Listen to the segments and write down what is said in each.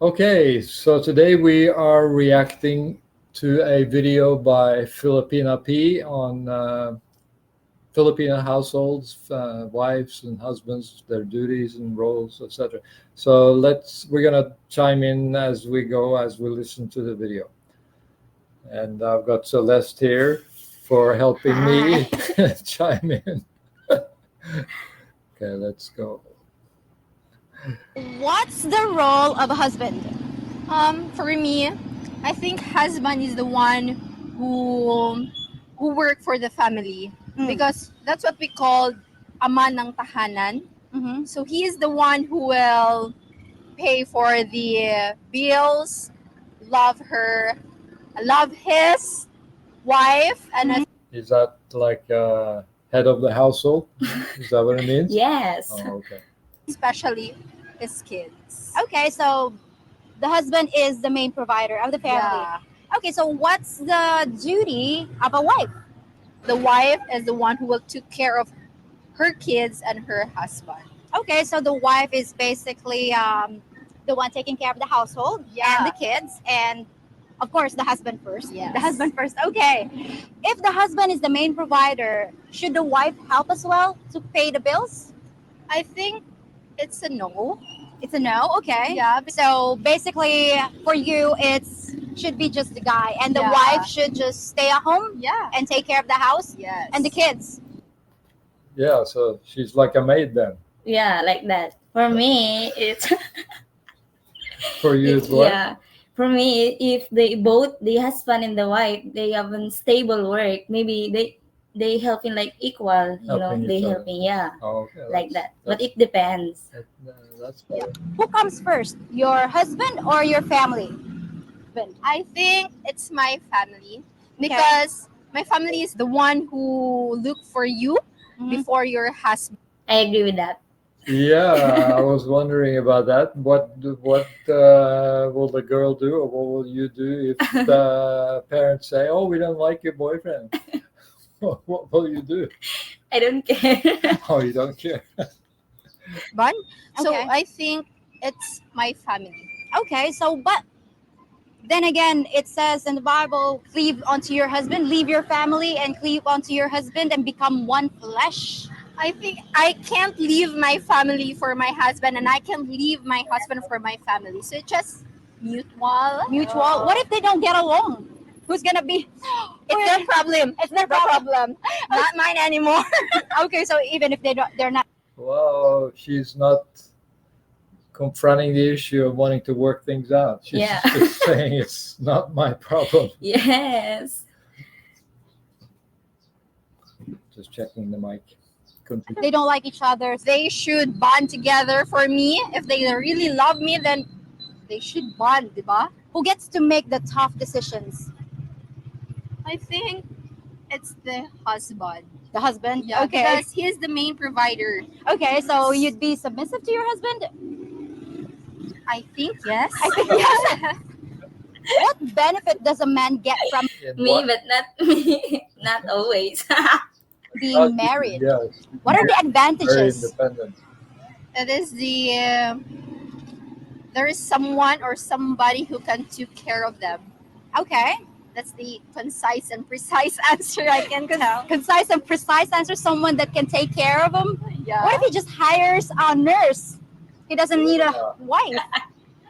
Okay, so today we are reacting to a video by Filipina P on Filipino households, wives and husbands, their duties and roles, etc. So we're gonna chime in as we go, as we listen to the video. And I've got Celeste here for helping me chime in. Okay, let's go. What's the role of a husband? For me, I think husband is the one who who work for the family because that's what we call ama ng tahanan. Mm-hmm. So he is the one who will pay for the bills, love her, love his wife, and Is that like head of the household? Is that what it means? Yes. Oh, okay. especially his kids. Okay, so the husband is the main provider of the family. Yeah. Okay, so what's the duty of a wife? The wife is the one who will take care of her kids and her husband. Okay, so the wife is basically the one taking care of the household and the kids, and of course the husband first. Yes. The husband first. Okay. If the husband is the main provider, should the wife help as well to pay the bills? I think it's a no. It's a no. Okay. Yeah. So basically, for you, it's should be just the guy, and the Yeah. wife should just stay at home Yeah. and take care of the house Yes. and the kids. Yeah, so she's like a maid then. Yeah, like that. For me, it's For you as well? yeah. For me, if they both the husband and the wife they have unstable work, maybe they helping like equal. Helping They each other. helping, yeah, Oh, okay. like that. But that's- it depends. That's better. Who comes first, your husband or your family? I think it's my family because my family is the one who look for you before your husband. I agree with that. Yeah, I was wondering about that. What will the girl do, or what will you do if the parents say, "Oh, we don't like your boyfriend"? What will you do? I don't care. Oh, you don't care. So Okay. I think it's my family. Okay, so but then again, it says in the Bible, cleave unto your husband, leave your family and cleave unto your husband and become one flesh. I think I can't leave my family for my husband, and I can't leave my husband for my family. So it's just mutual. Mutual. What if they don't get along? Who's gonna be? It's their problem. It's their problem. Not mine anymore. Okay, so even if they're not. Well, she's not confronting the issue of wanting to work things out. She's Yeah. just saying it's not my problem. Yes. Just checking the mic. They don't like each other. They should bond together. For me, if they really love me, then they should bond, diba? Who gets to make the tough decisions? I think it's the husband. The husband. Yeah, Okay. because he is the main provider. Okay, so you'd be submissive to your husband? I think yes. I think yes. What benefit does a man get from In Me, what- but not me. Not always. being married? Yes. What are the Very advantages? independent. It is there is someone or somebody who can take care of them. Okay. That's the concise and precise answer I can tell. Concise and precise answer, someone that can take care of him. Yeah. What if he just hires a nurse? He doesn't need a wife.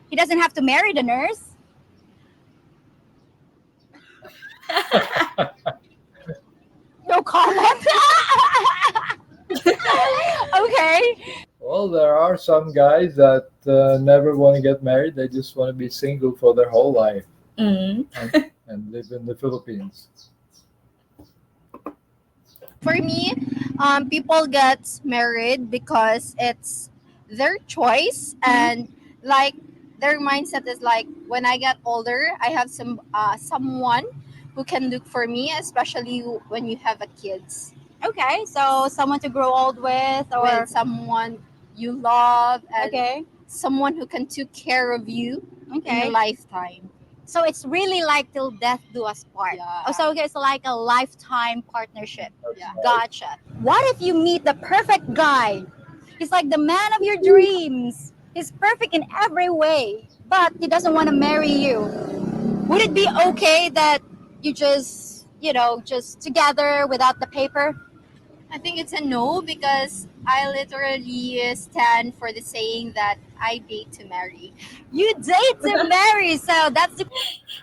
He doesn't have to marry the nurse. No comment. Okay. Well, there are some guys that never want to get married. They just want to be single for their whole life Mm. and live in the Philippines. For me, people get married because it's their choice, and like their mindset is like, when I get older, I have someone who can look for me, especially when you have a kids. Okay, so someone to grow old with, or With someone you love, and okay, someone who can take care of you in okay. your lifetime. So it's really like till death do us part. Yeah. Oh, so okay, it's like a lifetime partnership. Yeah. Gotcha. What if you meet the perfect guy? He's like the man of your dreams. He's perfect in every way, but he doesn't want to marry you, would it be okay that you just, just together without the paper? I think it's a no because I literally stand for the saying that I date to marry. You date to marry, so that's the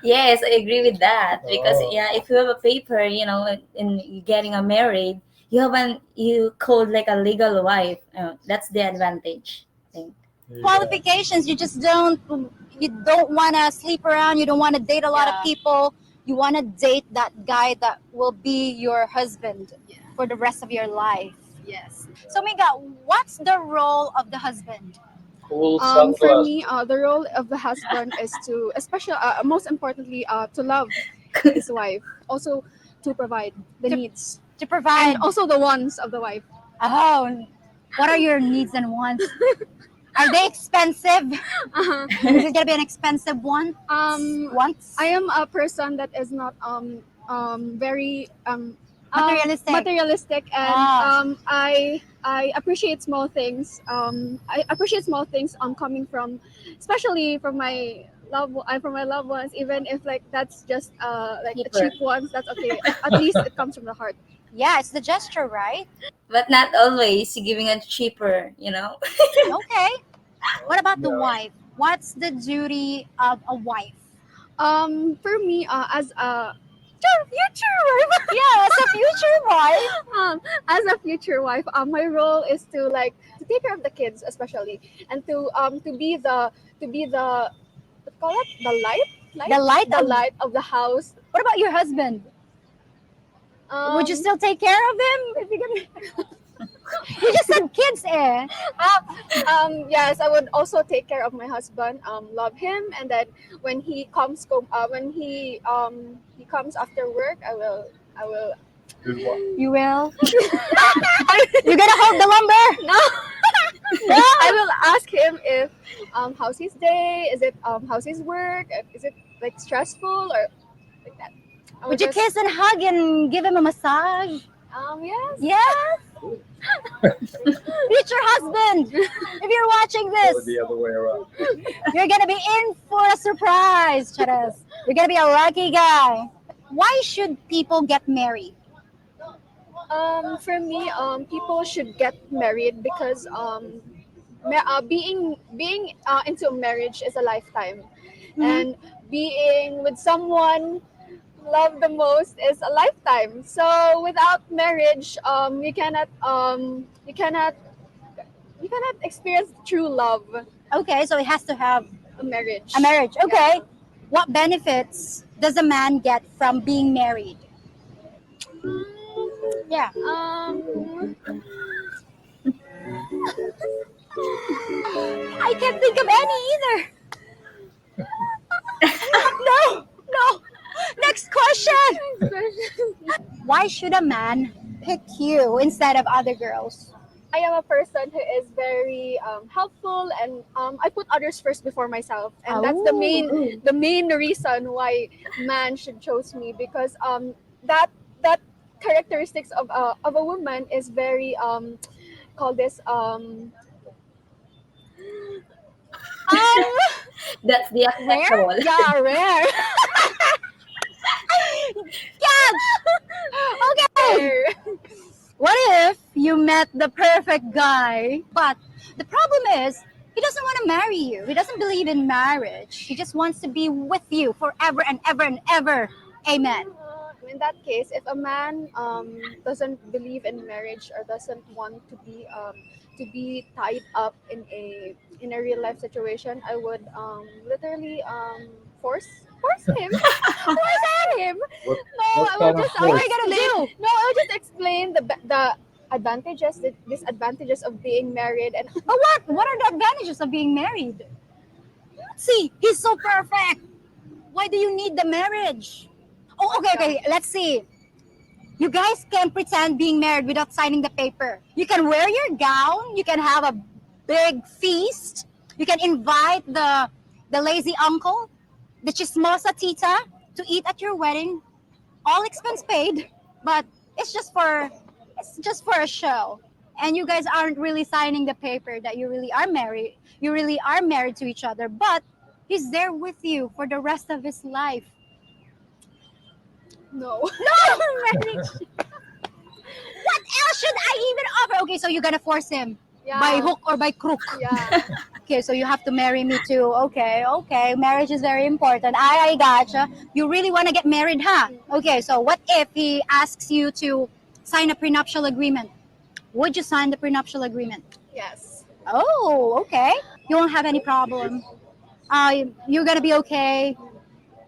Yes, I agree with that because Oh, yeah, if you have a paper, in getting a married, you called like a legal wife. That's the advantage, I think. yeah. qualifications. You don't want to sleep around. You don't want to date a lot of Yeah. people. You want to date that guy that will be your husband Yeah. for the rest of your life. Yes. So, Mika, what's the role of the husband? Cool For sunglasses. me, the role of the husband is to, especially, most importantly, to love his wife, also to provide the To- needs, To provide. and also the wants of the wife. Oh, what are your needs and wants? Are they expensive? Is it gonna be an expensive one? Once? I am a person that is not very Materialistic. materialistic, and Ah. I appreciate small things. I appreciate small things coming from, especially from my from my loved ones. Even if like that's just like a Cheaper. cheap ones, that's okay. At least it comes from the heart. Yeah, it's the gesture, right? But not always giving a cheaper. Okay. What about the Yeah. wife? What's the duty of a wife? For me, as a Future wife. Yeah, as a future wife. as a future wife, my role is to like to take care of the kids, especially, and to be the what call it, The light the of. light of the house. What about your husband? Would you Um, still take care of him if you can? You just said kids, eh? yes, I would also take care of my husband. Love him, and then when he comes after work, I will. Do what? You will. You're gonna hold the lumber. No. I will ask him if how's his day? Is it how's his work? Is it like stressful or like that? I Would you just kiss and hug and give him a massage? yes. Yes. Future husband, if you're watching Or this, the other way around? you're gonna be in for a surprise, Cheres. You're gonna be a lucky guy. Why should people get married? For me, people should get married because being into a marriage is a lifetime, and being with someone love the most is a lifetime. So without marriage, you cannot experience true love. Okay, so it has to have A marriage. a marriage. Okay. What benefits does a man get from being married? Yeah. I can't think of any either. No, no. Next question. Why should a man pick you instead of other girls? I am a person who is very helpful, and I put others first before myself, and that's the main Ooh. the main reason why man should choose me, because that characteristics of a woman is very call this Um, That's the rare? acceptable. yeah, rare. Catch! Okay. Rare. What if you met the perfect guy, but the problem is he doesn't want to marry you. He doesn't believe in marriage. He just wants to be with you forever and ever and ever. Amen. In that case, if a man doesn't believe in marriage or doesn't want to be tied up in a real life situation, I would literally force him, force him. What, No, what I will kind of just What are force? you gonna do? no, I will just explain the advantages, the disadvantages of being married, and But what are the advantages of being married? Let's see. He's so perfect. Why do you need the marriage? Oh, okay. Let's see. You guys can pretend being married without signing the paper. You can wear your gown. You can have a big feast. You can invite the lazy uncle, the chismosa tita, to eat at your wedding. All expense paid, but it's just for a show. And you guys aren't really signing the paper that you really are married. You really are married to each other. But He's there with you for the rest of his life. No. No marriage. What else should I even offer? Okay, so you're gonna force him Yeah. by hook or by crook. Yeah. Okay, so you have to marry me too. Okay, okay. Marriage is very important. I gotcha. You really want to get married, huh? Okay, so what if he asks you to sign a prenuptial agreement? Would you sign the prenuptial agreement? Yes. Oh, okay. You won't have any problem. You're gonna be okay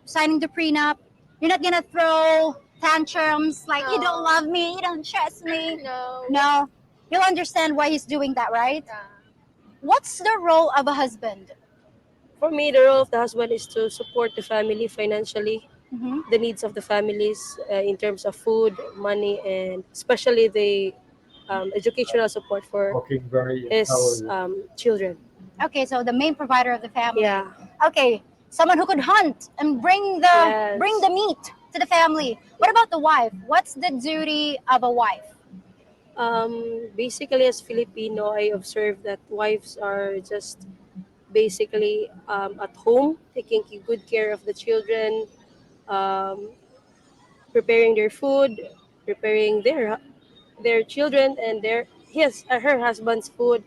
signing the prenup. You're not gonna throw tantrums like you don't No. love me, you don't trust me. No. No, you'll understand why he's doing that, right? Yeah. What's the role of a husband? For me, the role of the husband is to support the family financially, Mm-hmm. the needs of the families in terms of food, money, and especially the educational support for Talking very his intelligent. children. Okay, so the main provider of the family. Yeah. Okay, someone who could hunt and bring Yes. the meat to the family. What about the wife? What's the duty of a wife? Basically, as Filipino, I observe that wives are just basically at home, taking good care of the children, um, preparing their food, preparing their children and her husband's food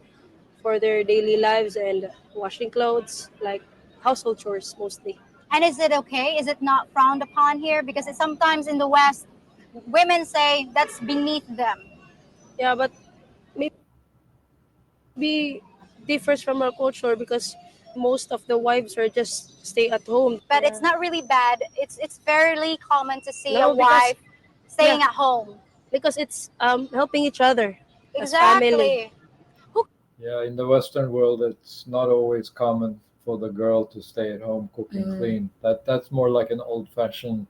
for their daily lives and washing clothes, like household chores mostly. And is it okay? Is it not frowned upon here? Because it's sometimes in the West, women say that's beneath them. Yeah, but maybe differs from our culture because most of the wives are just stay at home. But Yeah. it's not really bad. It's fairly common to see a No, because wife staying yeah, at home. because it's helping each other as family. Exactly. Yeah, in the Western world, it's not always common for the girl to stay at home cooking Mm. clean. That's more like an old-fashioned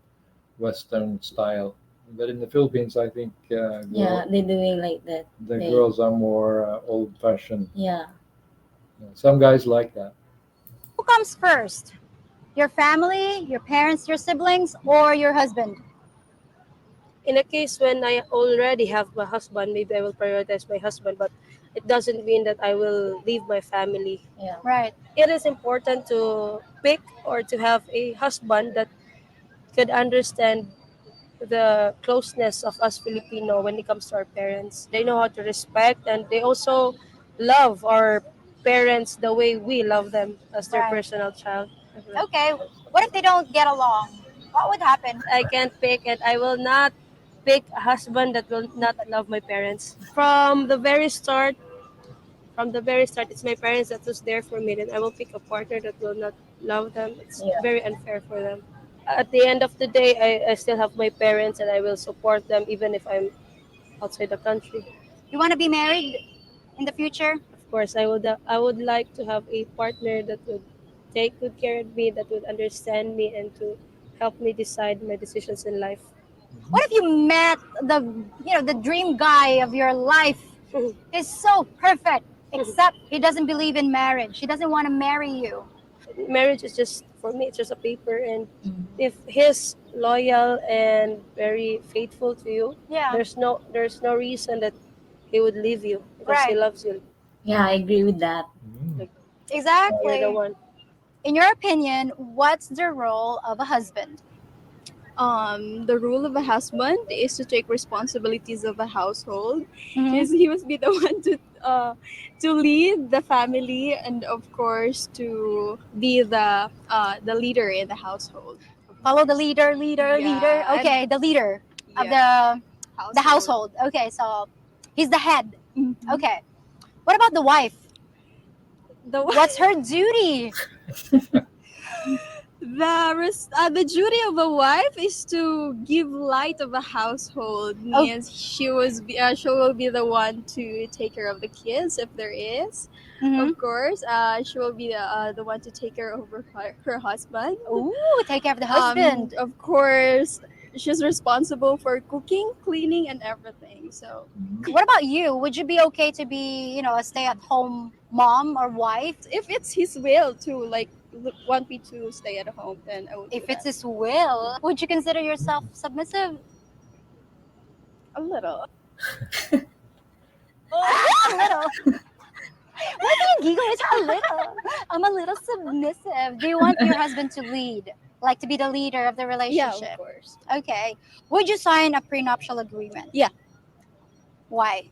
Western style. But in the Philippines, I think Yeah, they're doing like that. the They- girls are more old-fashioned. Yeah. Some guys like that. Who comes first? Your family, your parents, your siblings, or your husband? In a case when I already have my husband, maybe I will prioritize my husband, but it doesn't mean that I will leave my family. Yeah. Right. It is important to pick or to have a husband that could understand the closeness of us Filipino when it comes to our parents. They know how to respect and they also love our parents the way we love them as their Right. personal child. Okay. What if they don't get along? What would happen? I can't pick it. I will not pick a husband that will not love my parents. From the very start, it's my parents that was there for me. Then I will pick a partner that will not love them. It's Yeah. very unfair for them. At the end of the day, I still have my parents and I will support them even if I'm outside the country. You want to be married in the future? Of course, I would like to have a partner that would take good care of me, that would understand me, and to help me decide my decisions in life. What if you met the dream guy of your life? He's so perfect, except he doesn't believe in marriage. He doesn't want to marry you. Marriage is just for me. It's just a paper, and Mm. if he's loyal and very faithful to you, Yeah. there's no reason that he would leave you because he Right. loves you. Yeah, I agree with that. Mm. You're Exactly. the one. In your opinion, what's the role of a husband? The role of a husband is to take responsibilities of a household. Mhm. He must be the one to lead the family, and of course to be the leader in the household. Follow the leader, leader, Yeah, leader. and- Okay, the leader of Yeah, the household. Okay, so he's the head. Mhm. Okay. What about the wife? The What's her duty? the duty of a wife is to give light of a household. Oh. Means she will be the one to take care of the kids if there is. Mhm. Of course, she will be the one to take care of her husband. Ooh, take care of the husband. Of course, she's responsible for cooking, cleaning, and everything. So What about you? Would you be okay to be, a stay-at-home mom or wife? if it's his will to want me to stay at home, then I would. If do it's that. his will, would you consider yourself submissive? A little. A little. Why do you giggle? It's a little. I'm a little submissive. Do you want your husband to lead, like to be the leader of the Yeah, relationship? of course. Okay. Would you sign a prenuptial agreement? Yeah. Why?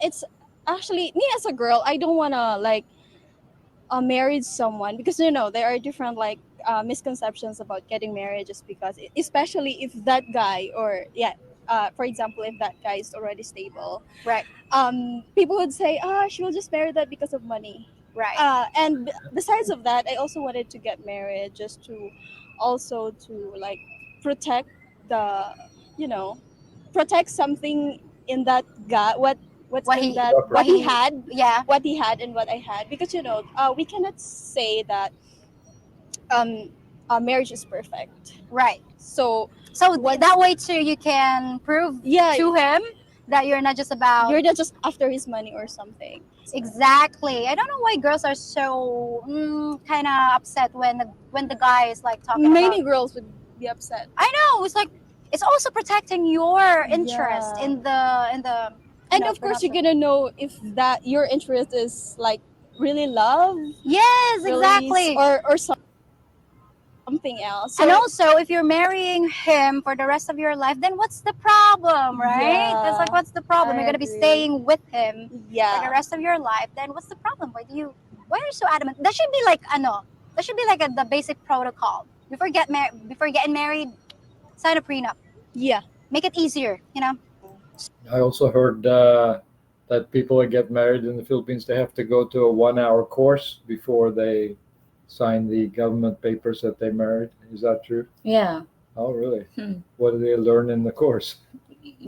It's actually me as a girl. I don't wanna like marry someone because there are different like misconceptions about getting married just because, especially if that guy or yeah. For example, if that guy is already stable, Right. people would say, she will just marry that because of money. Right. And besides of that, I also wanted to get married just to also to like protect the, you know, protect something in that guy. What's What in he- that? what He had, Yeah. what he had, and what I had. Because we cannot say that marriage is perfect. Right. So So What- that way too, you can prove yeah, to him that you're not just about you're not just after his money or something. exactly. I don't know why girls are so kind of upset when the guy is like talking Many about. girls would be upset. I know it's like it's also protecting your interest Yeah. in the. And of course, you're gonna know if that your interest is like really love, Yes, really, exactly. or something else. So And also, if you're marrying him for the rest of your life, then what's the problem, right? Yeah, It's like, what's the problem? I You're gonna be agree. staying with him for the yeah, rest of your life. Then what's the problem? Why are you so adamant? That should be like, that should be like the basic protocol before getting married. Sign a prenup. yeah. Make it easier. I also heard that people that get married in the Philippines, they have to go to a 1 hour course before they sign the government papers that they married. Is that true? Yeah, Oh, really? Hmm. What do they learn in the course?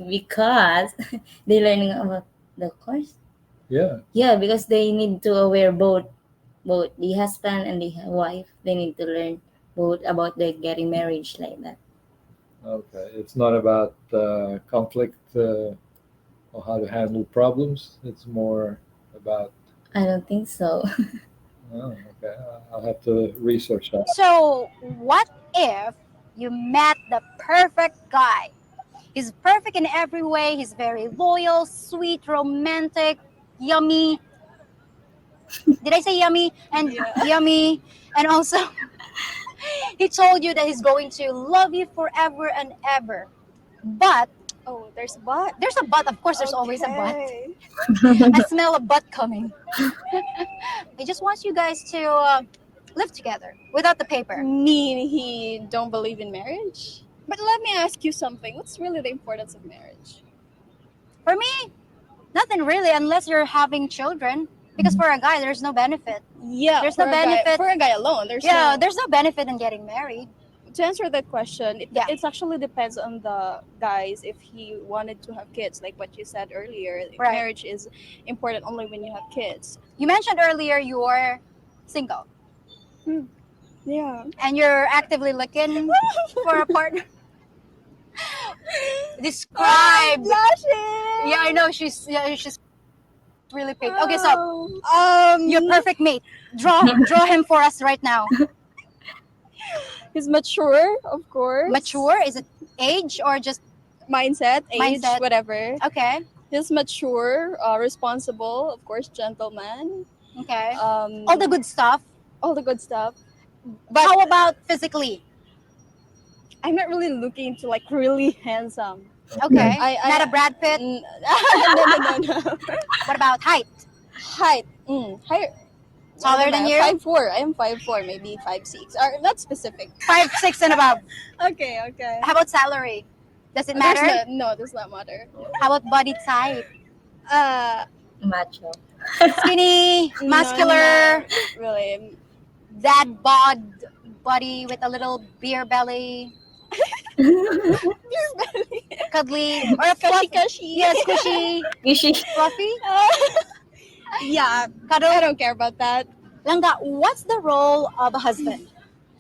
because they learning about the course. Yeah. Yeah, because they need to aware both the husband and the wife. They need to learn both about the getting marriage like that. Okay. It's not about conflict or how to handle problems. It's more about. I don't think so. Oh, okay. I'll have to research that. So what if you met the perfect guy? He's perfect in every way. He's very loyal, sweet, romantic, yummy. Did I say yummy? And yummy. And also, he told you that he's going to love you forever and ever. But Oh, there's a but. there's a but. Of course, there's always a but. Okay. I smell a butt coming. He just wants you guys to live together without the paper. Mean he don't believe in marriage? But let me ask you something. What's really the importance of marriage? For me, nothing really, unless you're having children. Because for a guy, there's no benefit. Yeah, There's for no a guy- benefit. for a guy alone. There's There's no benefit in getting married. to answer that question, Yeah. it actually depends on the guys if he wanted to have kids, like what you said earlier. If Right. marriage is important only when you have kids. You mentioned earlier you're single Yeah. and you're actively looking for a partner. Describe. Blushing. Yeah, I know she's really pink. Okay, so your your perfect mate. Draw him for us right now. He's mature, of course. Mature? Is it age or just Mindset, age, Mindset. whatever. okay? He's mature, responsible, of course, gentleman. Okay. All All the good stuff. But How about physically? I'm not really looking to like really handsome. Okay. I- Not a Brad Pitt. No. What about height? Height. Height. Taller than you? 5'4". I am 5'4", maybe 5'6". Or not specific. 5'6" and above. Okay. How about salary? Does it matter? No, does not matter. How about body type? Macho. Skinny, muscular, No, not really. dad bod body with a little beer belly, cuddly, or a fluffy. Kashi. Yeah, squishy, Fishy. fluffy, Yeah, cuddle. I don't care about that. Langga, what's the role of a husband?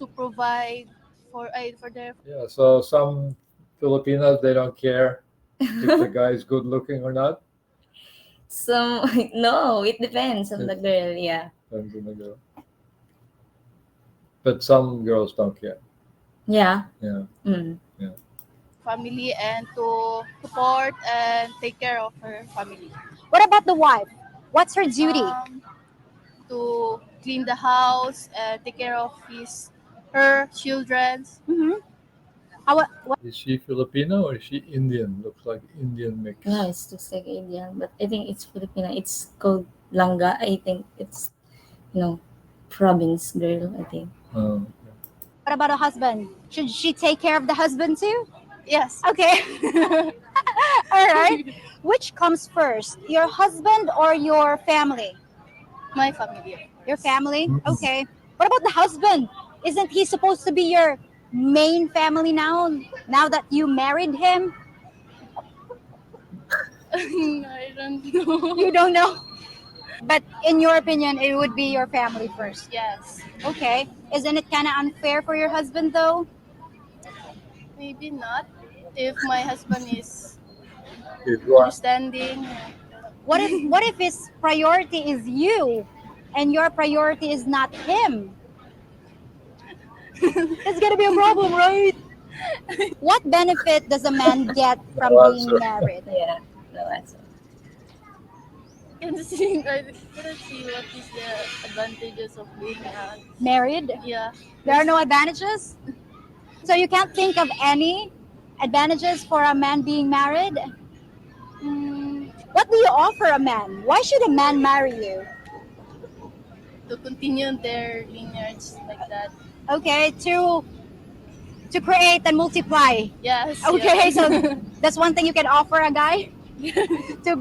to provide for their Yeah. So some Filipinos, they don't care if the guy is good looking or not. So no, it depends on the girl. Yeah. Depends on the girl. But some girls don't care. Yeah. Yeah. Mm. family and to support and take care of her family. What about the wife? What's her duty? To clean the house, take care of her children. Mm-hmm. What? Is she Filipino or is she Indian? Looks like Indian mix. Yeah, it looks like Indian, but I think it's Filipino. It's called Langga. I think it's, you know, province girl, I think. Oh, What about a husband? Should she take care of the husband too? Yes. Okay. All right. Which comes first, your husband or your family? My family. Your family? Mhm. Okay. What about the husband? Isn't he supposed to be your main family now? Now that you married him? I don't know. You don't know. But in your opinion, it would be your family first. Yes. Okay. Isn't it kind of unfair for your husband though? Maybe not. If my husband is Is what? understanding. What if his priority is you and your priority is not him? It's gonna be a problem, right? What benefit does a man get from No being answer. married? Yeah, no answer. I cannot see what is the advantages of being Married? yeah. There are no advantages? So you can't think of any advantages for a man being married? What do you offer a man? Why should a man marry you? To continue their lineage like that. Okay, to create and multiply. Yes. Okay, yes. so that's one thing you can offer a guy to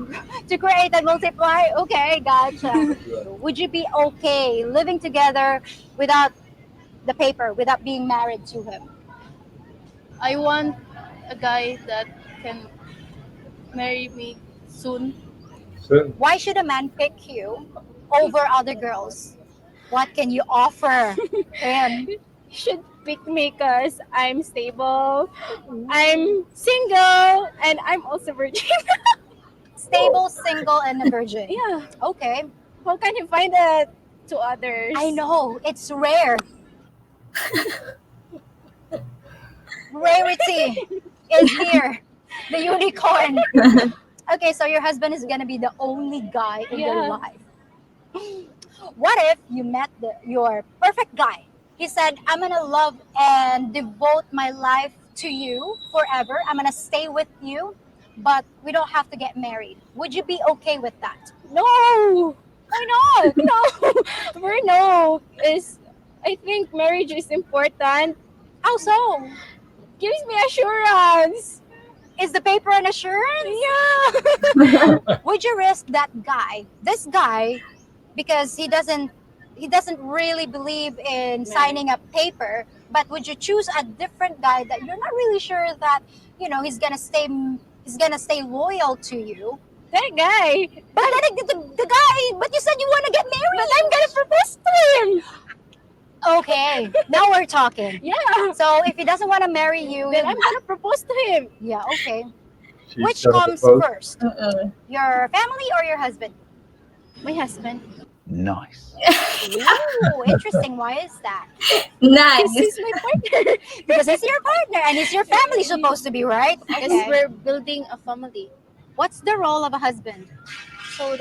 to create and multiply. Okay, gotcha. Would you be okay living together without the paper, without being married to him? I want a guy that can marry me soon. Soon. Why should a man pick you over other girls? What can you offer him? Should pick me because I'm stable, I'm single, and I'm also virgin. Stable, single, and a virgin. Yeah, Okay. how can you find that to others? I know, it's rare. Rarity is here. The unicorn. Okay, so your husband is gonna be the only guy in your Yeah. life. What if you met your perfect guy? He said, I'm gonna love and devote my life to you forever. I'm gonna stay with you, but we don't have to get married. Would you be okay with that? No, Why not? no, for no. I think marriage is important. How so? Gives me assurance. Is the paper an assurance? Yeah. Would you risk this guy, because he doesn't really believe in signing a paper, but would you choose a different guy that you're not really sure that he's gonna stay loyal to you? That guy. But then the guy, but you said you want to get married. But I'm gonna propose to him. Okay, now we're talking. Yeah. So if he doesn't want to marry you, Then I'm gonna propose to him. yeah, okay. She's Which gonna comes propose. first, your family or your husband? My husband. Nice. Ooh, interesting. Why is that? Nice. He's my partner. Because he's your partner and he's your family supposed to be, right? Because Okay. we're building a family. What's the role of a husband? So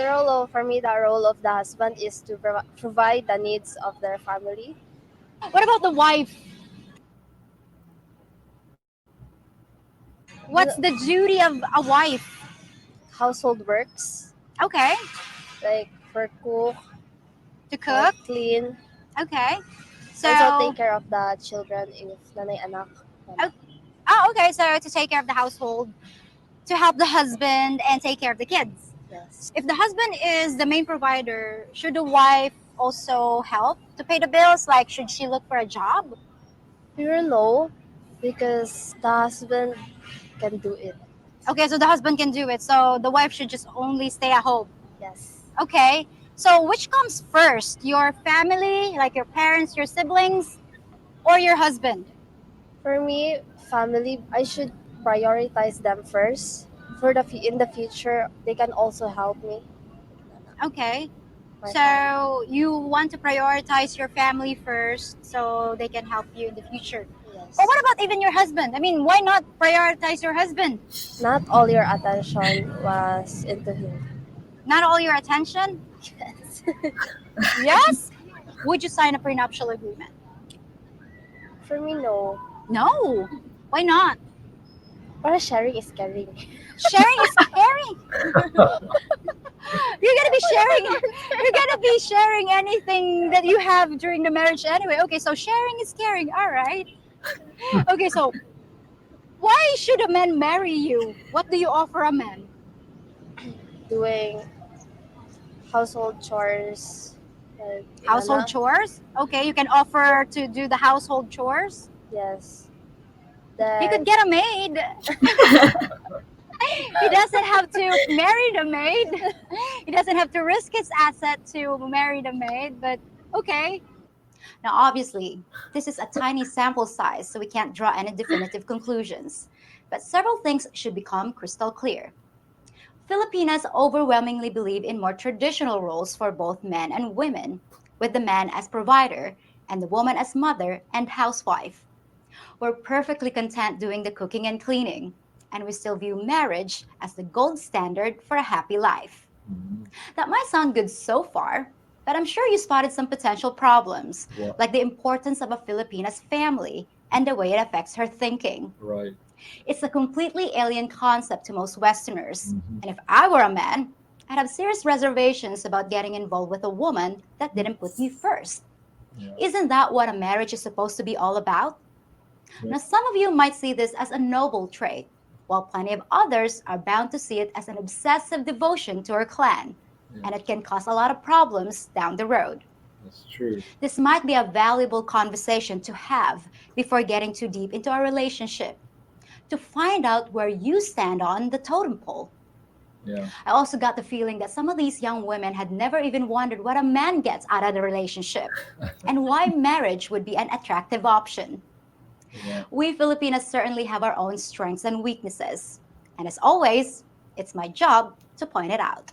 for me, the role of the husband is to provide the needs of their family. What about the wife? What's the duty of a wife? Household works, Okay, like for cook, to cook. clean, Okay, so also take care of the children if nanay anak. okay, so to take care of the household, to help the husband and take care of the kids. Yes. If the husband is the main provider, should the wife also help to pay the bills? Like, should she look for a job? Pure no, because the husband can do it. Okay, so the husband can do it. So the wife should just only stay at home. Yes. Okay, so which comes first? Your family, like your parents, your siblings, or your husband? For me, family, I should prioritize them first. In the future, they can also help me. Okay, My family. so you want to prioritize your family first so they can help you in the future. Yes. But what about even your husband? I mean, why not prioritize your husband? Not all your attention was into him. Not all your attention? Yes. Yes? Would you sign a prenuptial agreement? For me, no. No. Why not? Or sharing is caring. Sharing is caring. You're gonna be sharing. You're gonna be sharing anything that you have during the marriage anyway. Okay, so sharing is caring. All right. Okay, so why should a man marry you? What do you offer a man? Doing household chores. Like, Household chores. Okay, you can offer to do the household chores. Yes. He could Then get a maid. He doesn't have to marry the maid. He doesn't have to risk his asset to marry the maid, but okay. Now, obviously, this is a tiny sample size, so we can't draw any definitive conclusions. But several things should become crystal clear. Filipinas overwhelmingly believe in more traditional roles for both men and women, with the man as provider and the woman as mother and housewife. We're perfectly content doing the cooking and cleaning, and we still view marriage as the gold standard for a happy life. Mhm. That might sound good so far, but I'm sure you spotted some potential problems, Yeah, like the importance of a Filipina's family and the way it affects her thinking. right. It's a completely alien concept to most Westerners, Mhm. and if I were a man, I'd have serious reservations about getting involved with a woman that didn't put me first. Yeah. Isn't that what a marriage is supposed to be all about? Yeah. Now, some of you might see this as a noble trait, while plenty of others are bound to see it as an obsessive devotion to our clan, and it can cause a lot of problems down the road. That's true. This might be a valuable conversation to have before getting too deep into our relationship, to find out where you stand on the totem pole. Yeah. I also got the feeling that some of these young women had never even wondered what a man gets out of the relationship and why marriage would be an attractive option. Yeah. We Filipinos certainly have our own strengths and weaknesses. And as always, it's my job to point it out.